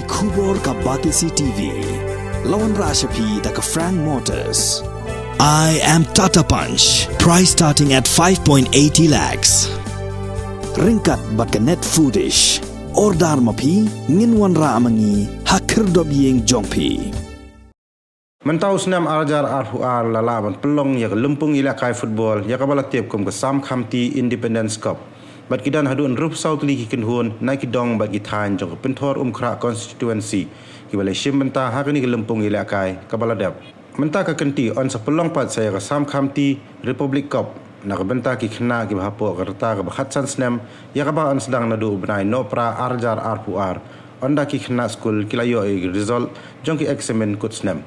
Kubor ka Batisi TV. Lawan Rashapi da ka Frank Motors. I am Tata Punch. Price starting at 5.80 lakhs. Ringkat bat ka Net Foodish. Ordar mapi nginwan ra amangi hakir dobyeng jongpi. Mentau senam arjar arhuar lalaban pelong ya lempung ilakai football ya kabala tiap kum ke Sam Khamti Independence Cup. Bat kidan hadun rup South League kinhun naik dong bat gitan jong pentor kra constituency ki balai shim mentah hakni ke lempung ilakai kabala dap. Mentah ka kenti on sepelong pat saya ke Sam Khamti Republic Cup nak bentah ki khna ki bahapo kerta ke bakhatsan senam ya kaba on sedang nadu benai no pra arjar arhuar onda ki khna school kilayo result jong ki examen kut senam.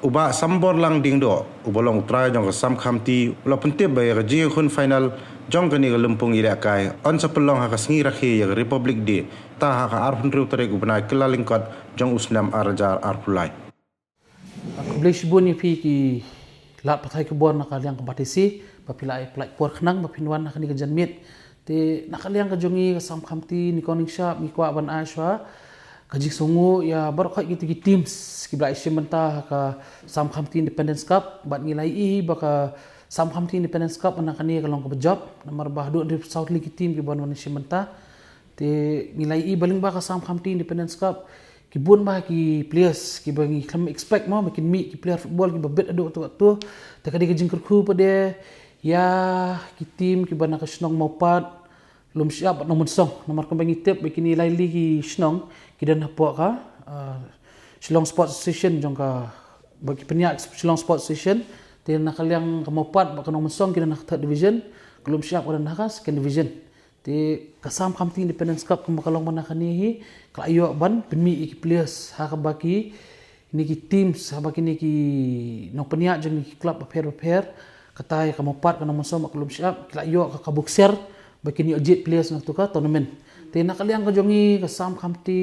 Uba sambor lang ding do ubolong try jong Sam Khamti la pentib bay jing khun final jong kani lempung ilakai on sepelong ha kasngi rakhi ya Republic Day ta ha arhun ru tarek ubna kelalingkot jong usnam arjar arpulai Blish buni pi ki lat pathai ke bon nakaliang ke batisi papila plai por khnang bapinwan nakani ke janmit te nakaliang ke jongi ke Sam Khamti ni koning shop ni kwa ban ashwa kajik songo ya barkai gitu ki teams ki blai shimenta ka Sam Khamti Independence Cup bat ngilai I baka Sam Khamti Independence Cup nakani ka long ke job nomor bahdu di South League team ki bon wan shimenta te ngilai I baling ba ka Sam Khamti Independence Cup ki bun ba ki players ki bangi kam expect mo makin mi ki player football ki babet adu tu te kadi ke jingkur khu pade ya ki team ki bana ka snong maupat lum siap nomor song nomor kembang tip bikin nilai lagi snong kita nak buat ka Shillong Sports Association jong ka bagi penyak Shillong Sports Association te nak kaliang ka maupat bak nomor song kita nak third division belum siap ka nak second division te ka Sam Khamti Independence Cup ka makalong mana kanihi ka ayo ban penmi iki players ha ka baki ni ki teams ha baki ni ki no penyak jong ni club pair katai ka maupat ka nomor song belum siap ka ayo ka boxer bagi ni ojit players nak tukar tournament. Te nak kaliang ka jongi ka Sam Khamti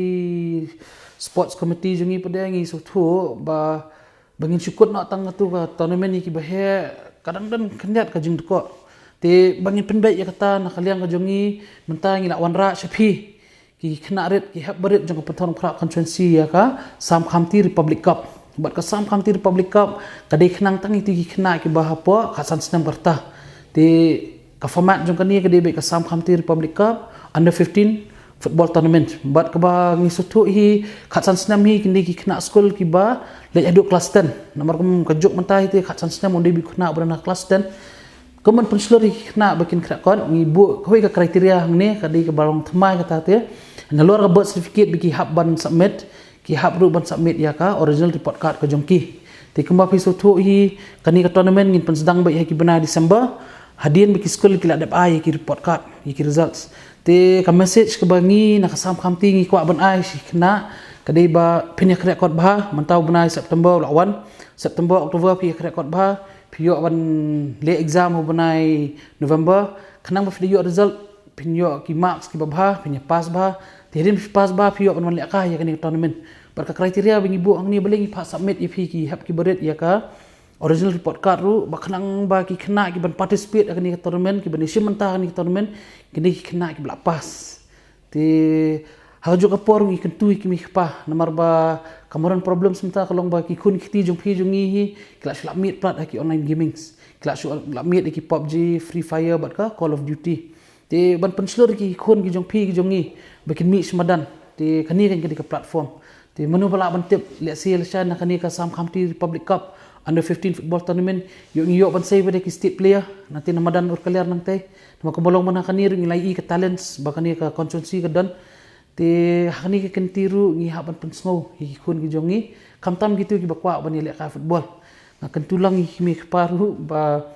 Sports Committee jongi pada ngi sotu ba bangin syukut nak tang tu ka tournament ni ki bahe kadang dan kenyat ka jing tukar. Te bangin penbaik ya kata nak kaliang ka jongi mentang ngi lawan ra syapi ki kena red ki hab berit jong penton kra constituency ya ka Sam Khamti Republic Cup. Buat ka Sam Khamti Republic Cup kadai kenang tang itu ki kena ki bahapa kasan senam bertah. Te ka format jong kani ke debek ka Sam Khamti Republic Cup under 15 football tournament bat ka ba ngi sotu hi khatsan senam hi kini ki kena school ki ba le adu kelas 10 nomor kum ka jok mentah itu khatsan senam onde bi kena berana kelas 10 kemen penselur hi kena bikin krakon ngi bu koi ka kriteria ngni ka di ka balong thmai kata te na luar ka birth certificate bi ki hab ban submit ki hab ru ban submit ya ka original report card ka jongki te kumba pi sotu hi kani ka tournament ngin pensedang ba ki bena December hadian bagi sekolah kita dapat ai ki report card ki results te ka message ke bangi nak Sam Khamti ngi kwa ban ai kena kadai ba pinyak record bah mentau benai September lawan September Oktober pi record bah pio ban le exam benai November kenang ba video result pinyo ki marks ki bah pinyak pass bah te rim pass bah pio ban le ka ya kani tournament berka kriteria bangi bu ang ni beling pa submit if ki hab ki berit ya ka original report card ru baknang ba ki kena ki ban participate akani tournament ki ban isi mentah akani tournament kini ki kena ki belapas te hajo ka por ki kentu ki mi pa nomor ba kamoran problem semta kalong ba ki kun ki jong phi jong hi kelas lap meet plat ki online gamings kelas lap meet ki PUBG Free Fire bat ka Call of Duty te ban penslur ki kun ki jong phi ki jong ni bikin mi semadan te kani kan ki platform te menu bala ban tip le sil shan kani ka Sam Khamti Republic Cup under 15 football tournament yung ban say pada ki state player nanti namadan ur kaliar nang tay nama kebolong mana kanir ngilai ke talents bakani ka constituency ke dan te hakani ke kentiru ngi haban pensngau hi kun ki jongi kamtam gitu ki bakwa ban ile ka football na kentulang hi mi paru ba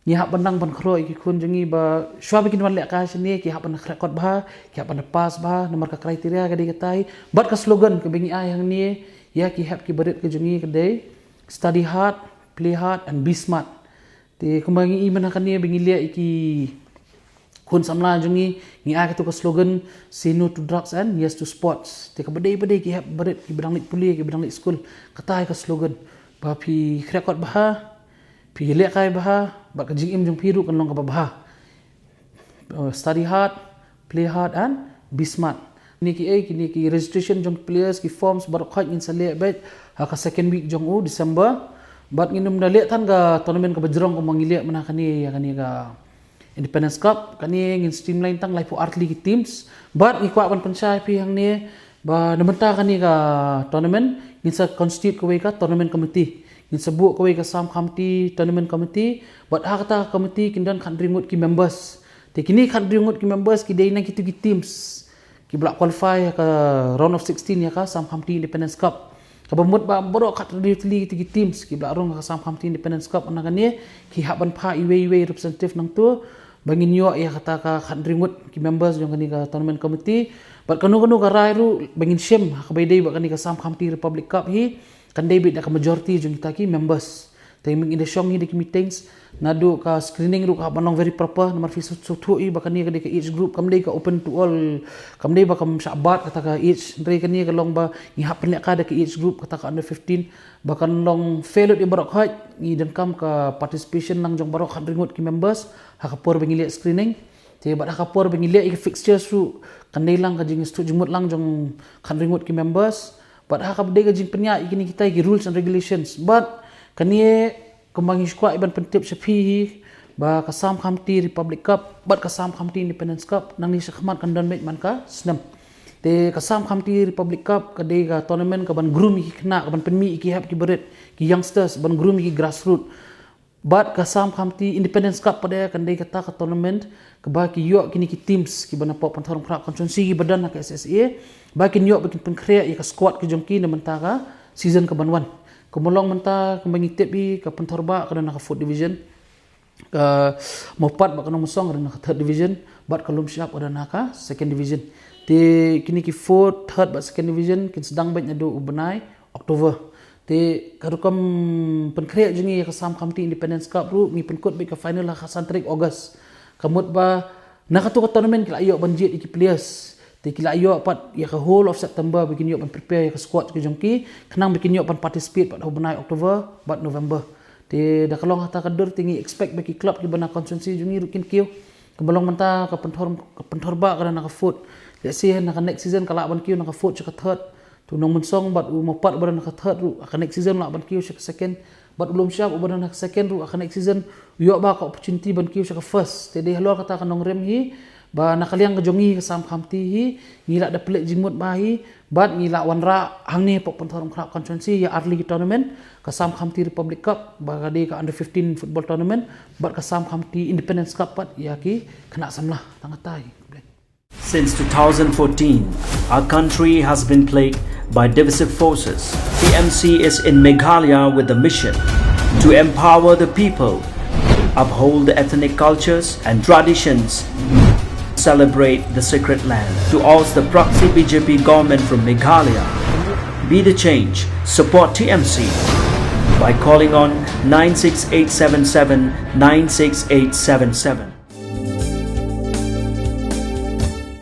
ngi haban nang ban khro ki kun jongi ba shwa bikin wan le ka sini ki haban record ba ki haban pass ba nomor ka kriteria ka dikatai bat ka slogan ke bengi ai hang ni ya ki hab ki berit ke jongi ke dei study hard, play hard and be smart. Te kumbangi iman akan ni bengi lia iki kun samla jongi ngi a ka slogan say no to drugs and yes to sports. Te ka badai ki hab berit ki bidang lit puli ki bidang lit school katai ka slogan ba pi record bah pi lia kai bah ba ka jing im jong piru kan long ka bah study hard, play hard and be smart. kini ki registration jong players ki forms bar khaj ngin sale bet ka second week jong December bat nginum da le tan ga tournament ka bajrong ko mangile mana kani ka Independence Cup kani ngin streamline tang live art league teams bat ikwa pan pansai pi hang ni ba namenta kani ka tournament ngin sa constitute ko ka tournament committee ngin sabu ko ka sam committee tournament committee bat hakata committee kindan khan ringut ki members te kini khan ringut ki members ki dei na ki teams ki blak qualify ka round of 16 ya ka Sam Committee Independence Cup ka bamut ba borok kat really tigi teams ki blak rong ka Sam Committee Independence Cup ana kani ki haban pha iwe representative nang tu bangin yo ya kata ka khan ringut ki members jong kani ka tournament committee bat kanu ka rai ru bangin shem ka baydai ba kani ka Sam Committee Republic Cup hi kan debit da ka majority jong kita ki members timing in the shong hi the meetings nadu ka screening ru ka banong very proper nomor fi sutu i bakani ka each group kamdei ka open to all kamdei ba kam sabat kata ka each ndrei kani ka long ba ni hapen ka da each group kata ka under 15 bakan long fail di barok haj ni dan kam ka participation nang jong barok ringut ki members ha ka por bengile screening te ba ka por bengile i fixtures ru kandai lang ka jing stu jumut lang jong ringut ki members but ha ka bedai ka jing penya ikini kita ki rules and regulations but kani kembang squad iban pentip sepi ba ka Sam Committee Republic Cup bat ka Sam Committee Independence Cup nang ni sekhmat kan don man ka snam te ka Sam Committee Republic Cup ka de ka tournament ka ban groom ki kena ka ban penmi ki hap ki beret ki youngsters ban groom ki grassroots bat ka Sam Committee Independence Cup pada kan de kata ka tournament ka ba ki yo kini ki teams ki ban pop panthorong khrak konsensi ki badan ka SSA ba ki yo bikin penkrea ka squad ki jongki na mentaka season ka banwan kumulong menta kembang itip bi ka pentorba kana ka fourth division ka mopat ba kana musong kana ka third division bat kalum siap kana ka second division te kini ki fourth third ba second division kin sedang bat nyadu ubenai Oktober te karukam penkrea jengi ka Sam Committee Independence Cup ru mi penkut bi ka final ka santrik August kamut ba nakatu ka tournament kila ayo banjit iki players te kila ayo pat ya ka whole of September bikin yo pan prepare ya ka squad ke jongki kenang bikin yo pan participate pat hubunai Oktober bat November te da kalong hata ka dur tinggi expect bagi club ki bana konsensi jungi rukin kiyo kebalong menta ka pentorba kana na ka foot let's say na ka next season kala ban kiyo na ka foot ka third tu nong mensong bat umapat bana ka third ru ka next season la ban kiyo ka second bat ulum siap bana ka second ru ka next season yo ba ka opportunity ban kiyo ka first te de halor kata ka nong rem hi ba nakaliang ka jongi ka Sam Committee hi ngila da plek jingmut bahi bat ngila wanra hangni pok pentorong khrak konsensi ya early tournament ka Sam Committee Republic Cup ba ka de ka under 15 football tournament bat ka Sam Committee Independence Cup pat ya ki kena samlah tangatai. Since 2014 our country has been plagued by divisive forces. TMC is in Meghalaya with the mission to empower the people, uphold the ethnic cultures and traditions, celebrate the sacred land. To oust the proxy BJP government from Meghalaya, be the change, support TMC by calling on 96877 96877.